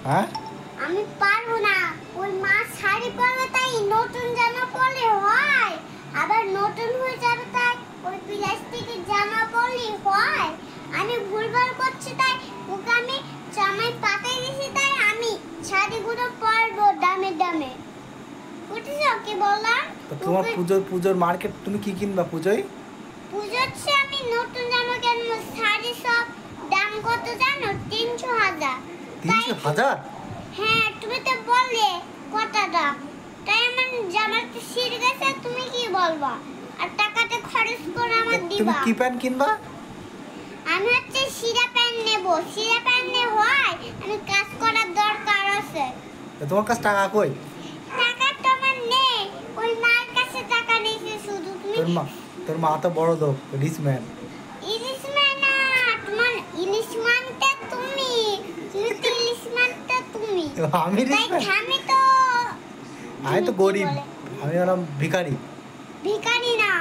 হ্যাঁ আমি পারবো না। ওই মা শাড়ি পরবে তাই নতুন জামা পরলে হয়, আবার নতুন হয়ে যাবে তাই ওই প্লাস্টিকের জামা পরলে হয়। আমি ভুলভাল করছি তাই ওকে আমি জামাই পাতাই দিয়েছি, তাই আমি শাড়িগুলো পরবো দামে দামে। বুঝছো কি বললাম? তো তোমার পুজোর মার্কেট তুমি কি কিনবা পুজোয়? পুজোচ্ছে আমি নতুন জামা কিনবো। শাড়ি সব দাম কত জানো? 300,000। 300,000? হ্যাঁ, তুমি তো বললে কত দাম, তাই আমার জামাটা ছিঁড়ে গেছে। তুমি কি বলবা? আর টাকাটা খরচ করে আমার তুমি দিবা। কি প্যান্ট কিনবা? আমি হচ্ছে সিরা প্যান্ট নেব। সিরা প্যান্ট নে হয়, আমি কাজ করার দরকার আছে। তোমার কাছে টাকা কই? টাকা তো আমার নেই, ওই মার কাছে টাকা নিয়েছে শুধু। তুমি তোর মা তো বড় লোক, রিচ ম্যান। ইলিশ মান না, তোমার ইলিশ মানতে তুমি, তুমি তো ইলিশ মানতে তুমি। আমি রিচ ম্যান? আমি তো গরিব, আমি হলাম ভিখারি। ভিখারি না।